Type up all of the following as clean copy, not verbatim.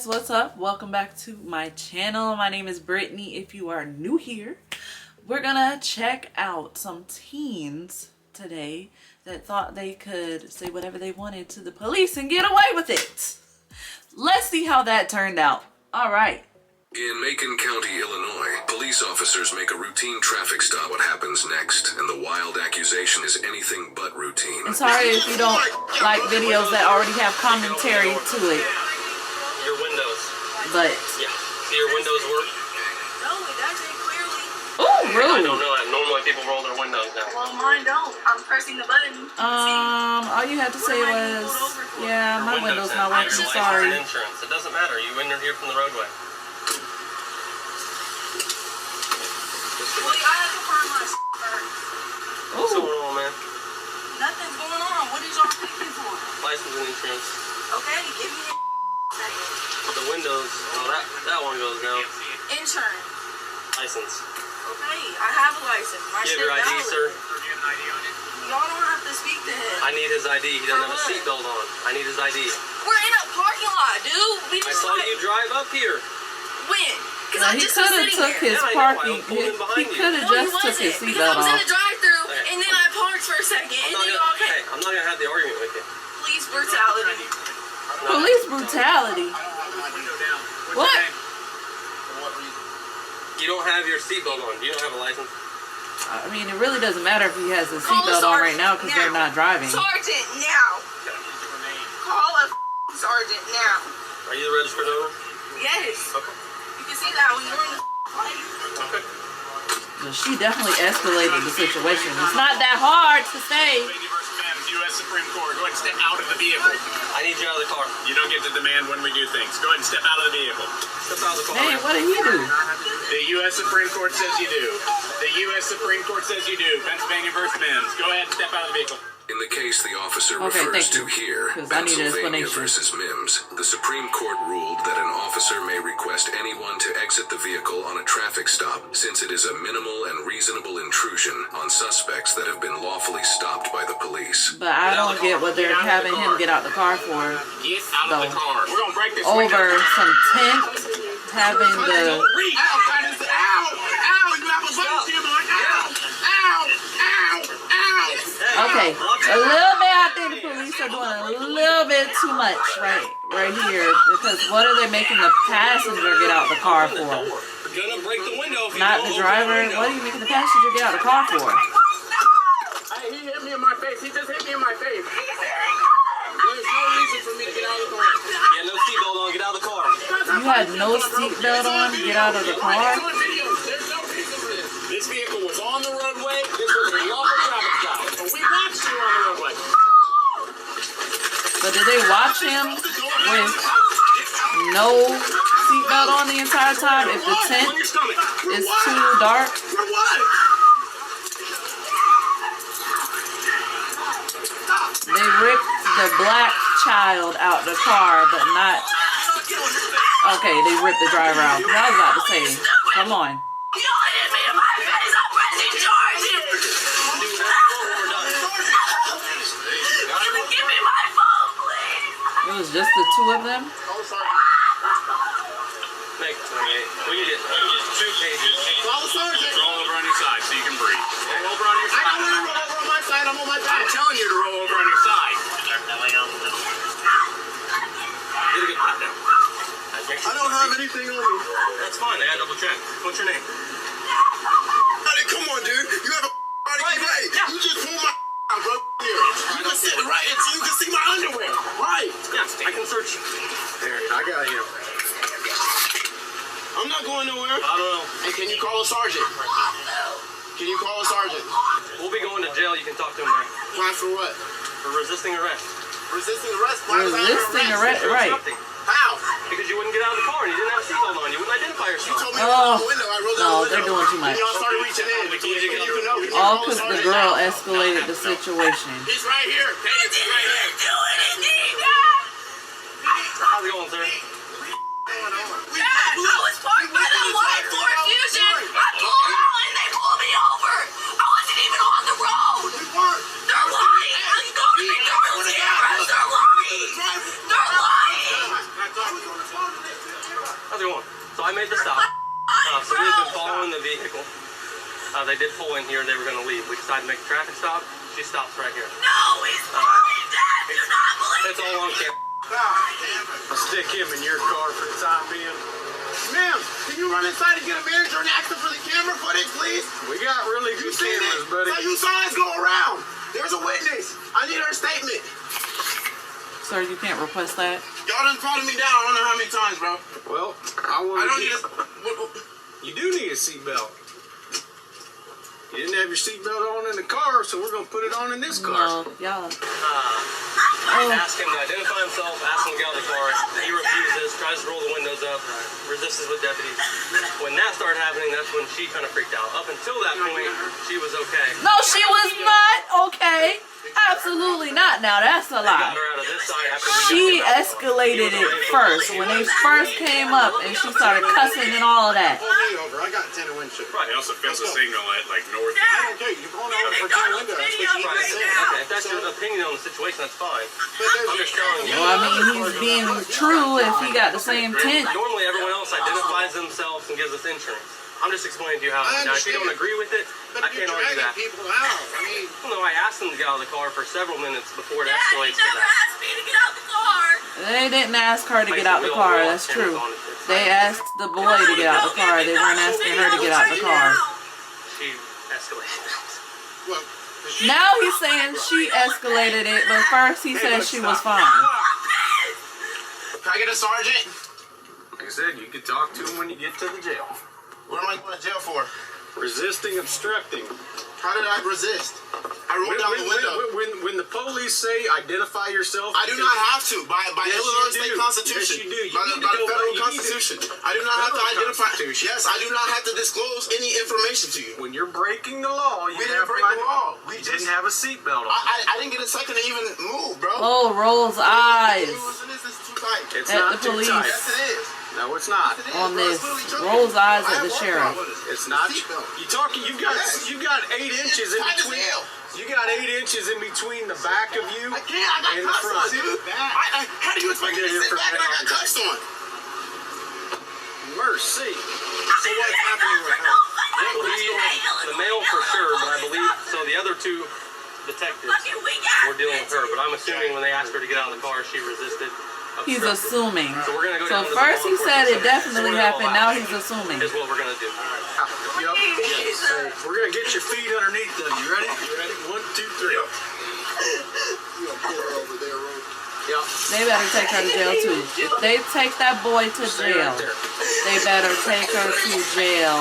guys, what's up? Welcome back to my channel. My name is Brittany. If you are new here, we're gonna check out some teens today that thought they could say whatever they wanted to the police and get away with it. Let's see how that turned out. All right. In Macon County, Illinois, police officers make a routine traffic stop. What happens next? And the wild accusation is anything but routine. I'm sorry if you don't like videos that already have commentary to it. Your windows. But yeah, see your windows work? No, it doesn't clearly. oh, rude. I don't know that. Normally people roll their windows down. Well, mine don't. I'm pressing the button. All you had to say was, yeah, my window's not working. Your license Sorry. and insurance. It doesn't matter. You enter here from the roadway. Well, I have to find my first. What's going on, man? Nothing's going on. What is y'all picking for? License and insurance. Okay, give me a The windows. Oh, that one goes down. insurance. License. Okay, I have a license. My You shit have your ID, valid. sir? Y'all don't have to speak to him. I need his ID. He doesn't have a what? seatbelt on. I need his ID. We're in a parking lot, dude. We I just saw you drive up here. When? Because Now, I he just could was have sitting took there. his Yeah, I know. parking. I pulled in He behind you. could have No, just he took his wasn't. Because I seatbelt was in off. the drive-thru, Okay. and then I parked for a second, and then y'all came. Hey, I'm not gonna have the argument with you. Police brutality. Police brutality. What? You don't have your seatbelt on. You don't have a license. I mean, it really doesn't matter if he has his Call the seatbelt on right sergeant now because they're not driving. Sergeant, now. Call a sergeant now. Are you the registered owner? Yes. Okay. You can see that when you're in the light. Okay. She definitely escalated the situation. It's not that hard to say. U.S. Supreme Court, go ahead and step out of the vehicle. I need you out of the car. You don't get to demand when we do things. Go ahead and step out of the vehicle. Step out of the car. Dang, what did he do? The U.S. Supreme Court says you do. The U.S. Supreme Court says you do. Pennsylvania versus Mims. Go ahead and step out of the vehicle. In the case the officer Okay, refers thank to you, here, 'cause I need an Pennsylvania explanation. versus Mims, the Supreme Court ruled that an officer may request anyone to exit the vehicle on a traffic stop since it is a minimal and reasonable intrusion on suspects that have been lawfully stopped by the police. But I don't get what they're having him get out the car for. Get out of the car. We're going to break this window. Over some tent, having the... Ow, Titus. Ow! Ow! You have a bump here, boy. Ow! Ow! Ow! Ow! Okay, a little bit, I think the police are doing a little bit too much right here. Because what are they making the passenger get out the car for? Gonna break the window if you Not go the over driver. window. What are you making the passenger get out the car for? Hey, he hit me in my face. He just hit me in my face. There's no reason for me to get out of the car. Yeah, no seatbelt on. Get out of the car. You had no seatbelt on, get out of the car? There's no reason for this. This vehicle was on the roadway. This was a lawful traffic stop. And we watched you on the roadway. But did they watch him with no seatbelt on the entire time if the tent is too dark? For what? They ripped the black child out the car, but not... Okay, they ripped the driver out. I was about to say, come on. You hit me in my face. I'm pressing charges. Give me my phone, please. It was just the two of them? Make 28. We can get 2 pages. Call the sergeant. Roll over on your side so you can breathe. Roll over on your I side. don't want to roll over on my side. I'm on my back. I'm telling you to roll over on your side. Get a good pat down. I don't have anything on me. That's fine. I got double check. What's your name? Hey, come on, dude. You have a body right. You just pull my out, bro. Here. You can sit right here so you can see my underwear. Right. Yeah, I can search you. There, I got him. I'm not going nowhere. I don't know. Hey, can you call a sergeant? Can you call a sergeant? We'll be going to jail. You can talk to him there. Why for what? For resisting arrest. Resisting arrest? Why was I under Resisting arrest? arrest, right. Obstructing. How? Because you wouldn't get out of the car and you didn't have a seatbelt on. You wouldn't identify You yourself. told me to roll Oh, out the window. I rolled no, out the they're window. doing too much. Then y'all started reaching in. We told you to get You can know. Can you All call because the sergeant girl now? escalated the situation. He's right here. Hey, he's right here. Do anything, Dad. How's it going, sir? Dad, I was parked by the white Ford Fusion. I pulled out and they pulled me over. I wasn't even on the road. They're lying. I'm going to be the cameras. They're lying. They're lying. How's it going? So I made the stop. So we've been following the vehicle. They did pull in here. They were going to leave. We decided to make a traffic stop. She stops right here. No, he's fine, Dad. Do not believe It's all on camera. I'll stick him in your car for the time being. Ma'am, can you run inside and get a manager and ask them for the camera footage, please? We got really good cameras, buddy. So you saw us go around. There's a witness. I need her statement. Sir, you can't request that. Y'all done prodded me down. I don't know how many times, bro. Well, I don't need get... You do need a seatbelt. You didn't have your seatbelt on in the car, so we're going to put it on in this car. No, y'all. Ask him to identify himself, ask him to get out of the car. He refuses, tries to roll the windows up, resists with deputies. When that started happening, that's when she kind of freaked out. Up until that point, she was okay. No, she was not okay. Absolutely not. Now that's a Got lie. her out of this side after we She got her out. escalated it first when they first came up and she started cussing and all of that. Pull me over. I got tinted windshield. They also failed to signal at like north. I don't care. You're going over for tinted window. That's what you Right. just said. Okay, if that's your opinion on the situation, that's fine. But I'm just telling you. Well, I mean, he's being true if he got the same tint. Normally, everyone else identifies themselves and gives us insurance. I'm just explaining to you how. I Now, if you don't understand. agree with it, But I you're can't argue dragging that. people out. I mean, Well, no, I asked them to get out of the car for several minutes before it Dad, you escalates to never that. asked me to get out the car. They didn't ask her to get out the car. That's true. They asked the boy to get out the car. They weren't asking her to get out the car. She escalated. well, Now he's saying she escalated it, but first he said she was fine. can I get a sergeant? Like I said, you can talk to him when you get to the jail. What am I going to jail for? Resisting, obstructing. How did I resist? I rolled down the window. When the police say identify yourself, I do not have to. By Yes, Illinois you State do. Constitution. Yes, you do. You By need the to go federal back. You need Constitution. I do not have to Federal identify. Constitution. Yes, I do not have to disclose any information to you. when you're breaking the law, you We didn't have break the law. We You just. didn't have a seatbelt on. I didn't get a second to even move, bro. Oh, rolls eyes This is too tight. It's at not the too police. tight. Yes, it is. No, it's not. Yes, it is, on bro. this. It's literally choking. Rolls eyes I at have the work sheriff. with it. It's not. Seatbelt. You talking? You got 8 inches in Tight as between. hell. You got 8 inches in between the back of you I can't. I got and the cuffs on, front. dude. How do you expect me to Yeah, sit you're back and I got from cuffs on? Mercy. So what's happening with her? The male for sure, but I believe so. The other two detectives were dealing with her, but I'm assuming when they asked her to get out of the car, she resisted. He's obstructed. assuming. So we're gonna go So down to the first law he said it enforcement definitely center. happened. Now he's assuming. Is what we're gonna do. Yep. Hey, we're gonna get your feet underneath them. You ready? You ready? 1, 2, 3. You gonna pull her over there, Ro? Yep. They better take her to jail too. If they take that boy to Stay jail, right there. they better take her to jail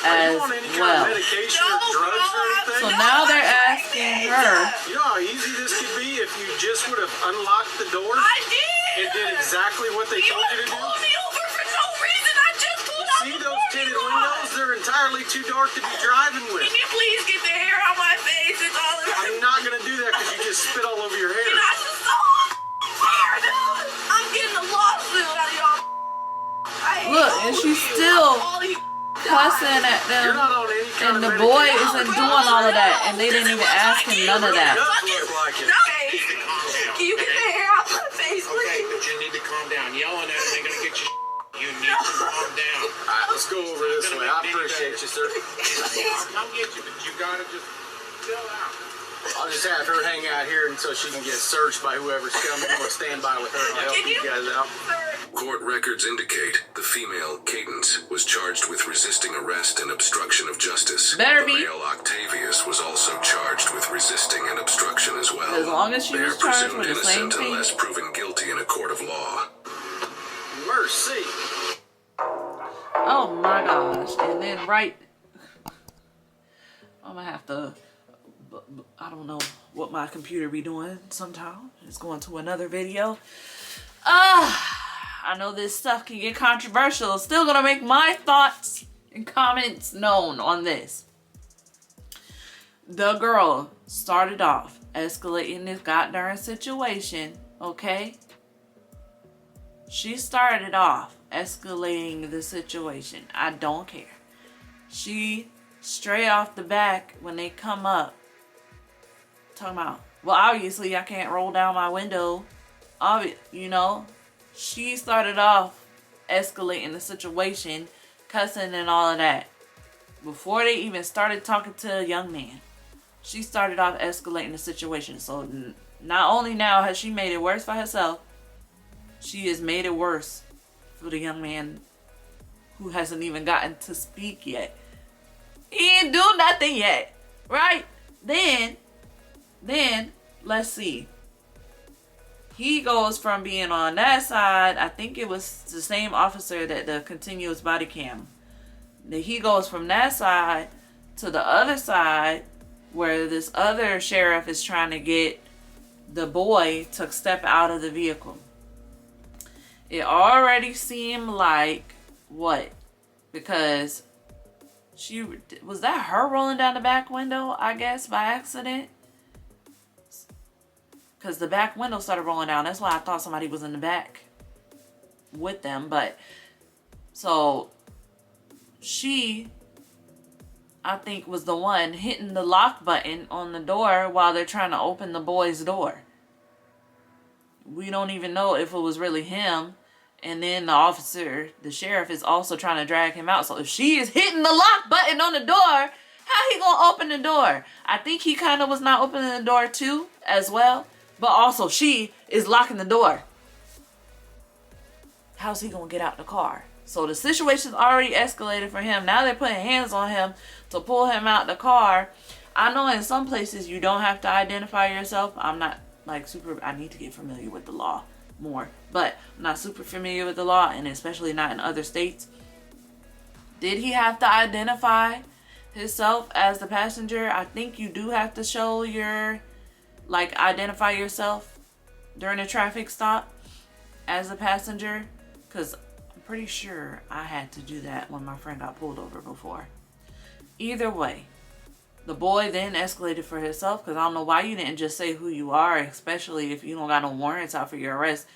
Are as you on any kind well. of medication or drugs or anything? So now they're asking her. You know how easy this could be if you just would have unlocked the door I did. and did exactly what they You told you to do? pulled me over for no reason. I just pulled out See the those parking tinted lot. windows? They're entirely too dark to be driving with. Can you please get the hair out my face? It's all around. I'm not gonna do that because you just spit all over your hair. And I just saw hair, dude. I'm getting a lawsuit out of y'all. I hate Look, all and of she's you. still All of you cussing at You're them. not on any kind And of the boy medication. isn't doing all of that. And they didn't even ask him none of It that. does look like it. No. Can you get the hair out my face, Okay, please? but you need to calm down. Yelling at them ain't gonna get you. You need to calm down. All right, let's go over this way. I appreciate you, sir. I'll come get you, but you gotta just chill out. I'll just have her hang out here until she can get searched by whoever's coming. I'm gonna stand by with her and I'll help Can you guys out. Court records indicate the female, Cadence, was charged with resisting arrest and obstruction of justice. Better the be. male, Octavius, was also charged with resisting and obstruction as well. As long as she They was are charged presumed with the same innocent thing. unless proven guilty in a court of law. Mercy. Oh my gosh. And then I'm gonna have to, I don't know what my computer be doing sometime. It's going to another video. I know this stuff can get controversial. I'm still gonna make my thoughts and comments known on this. The girl started off escalating this goddamn situation, okay? She started off escalating the situation. I don't care. She straight off the back when they come up talking about, well, obviously I can't roll down my window. You know, she started off escalating the situation, cussing and all of that. Before they even started talking to a young man, she started off escalating the situation. So not only now has she made it worse for herself, she has made it worse for the young man who hasn't even gotten to speak yet. He ain't do nothing yet, right? Then, let's see. He goes from being on that side, I think it was the same officer that the continuous body cam. He goes from that side to the other side where this other sheriff is trying to get the boy to step out of the vehicle. It already seemed like what? Because was that her rolling down the back window, I guess, by accident? Because the back window started rolling down. That's why I thought somebody was in the back with them. But so she, I think, was the one hitting the lock button on the door while they're trying to open the boy's door. We don't even know if it was really him. And then the officer, the sheriff, is also trying to drag him out. So if she is hitting the lock button on the door, how he gonna open the door? I think he kind of was not opening the door too, as well. But also she is locking the door. How's he gonna get out the car? So the situation's already escalated for him. Now they're putting hands on him to pull him out the car. I know in some places you don't have to identify yourself. I'm not like I need to get familiar with the law more, but I'm not super familiar with the law, and especially not in other states. Did he have to identify himself as the passenger? I think you do have to show identify yourself during a traffic stop as a passenger, because I'm pretty sure I had to do that when my friend got pulled over before. Either way, the boy then escalated for himself, because I don't know why you didn't just say who you are, especially if you don't got no warrants out for your arrest.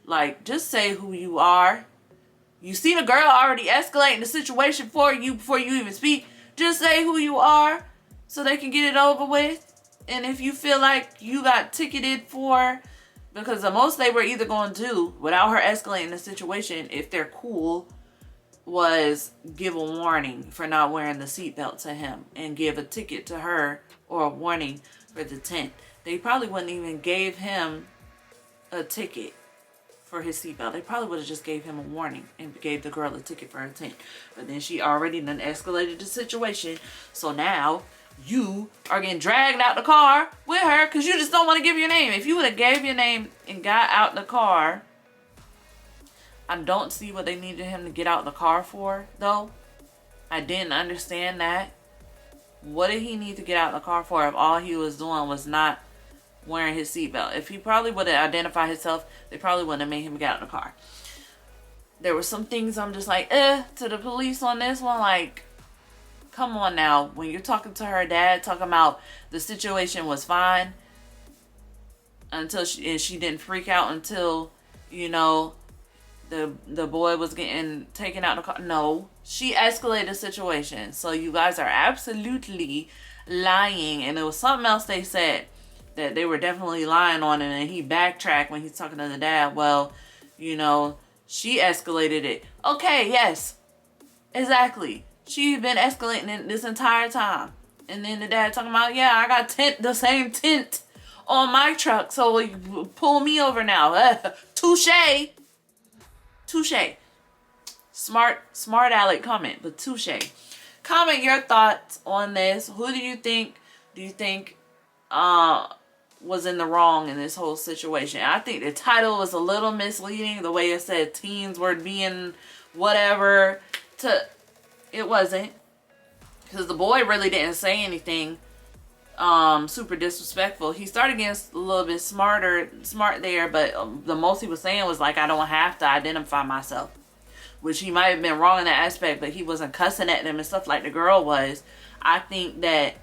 Like, just say who you are. You see the girl already escalating the situation for you before you even speak. Just say who you are so they can get it over with. And if you feel like you got ticketed for, because the most they were either going to do without her escalating the situation, if they're cool, was give a warning for not wearing the seatbelt to him and give a ticket to her or a warning for the tint. They probably wouldn't even gave him a ticket for his seatbelt. They probably would have just gave him a warning and gave the girl a ticket for her tint. But then she already done escalated the situation. So now you are getting dragged out the car with her because you just don't want to give your name. If you would have gave your name and got out the car, I don't see what they needed him to get out the car for, though. I didn't understand that. What did he need to get out the car for if all he was doing was not wearing his seatbelt? If he probably would have identified himself, they probably wouldn't have made him get out of the car. There were some things I'm just like, to the police on this one. Like, come on now. When you're talking to her dad, talking about the situation was fine until she didn't freak out until, the boy was getting taken out of the car. No, she escalated the situation. So you guys are absolutely lying. And there was something else they said that they were definitely lying on, and he backtracked when he's talking to the dad. Well, she escalated it. Okay, yes, exactly. She's been escalating it this entire time. And then the dad talking about, yeah, I got the same tint on my truck, so you pull me over now. Touche. Touche. Smart aleck comment, but touche. Comment your thoughts on this. Who do you think was in the wrong in this whole situation? I think the title was a little misleading. The way it said teens were being whatever. It wasn't. Because the boy really didn't say anything super disrespectful. He started getting a little bit smart there, but the most he was saying was like, I don't have to identify myself. Which he might have been wrong in that aspect, but he wasn't cussing at them and stuff like the girl was. I think that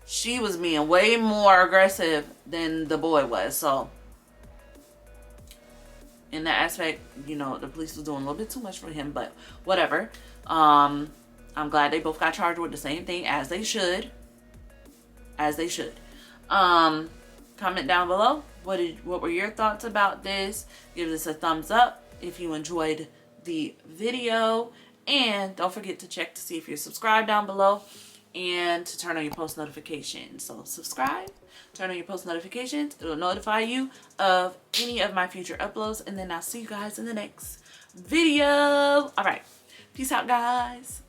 she was being way more aggressive than the boy was. So, in that aspect, the police was doing a little bit too much for him, but whatever. I'm glad they both got charged with the same thing, as they should. Comment down below. What were your thoughts about this? Give us a thumbs up if you enjoyed the video. And don't forget to check to see if you're subscribed down below and to turn on your post notifications. So subscribe, turn on your post notifications. It will notify you of any of my future uploads. And then I'll see you guys in the next video. All right. Peace out, guys.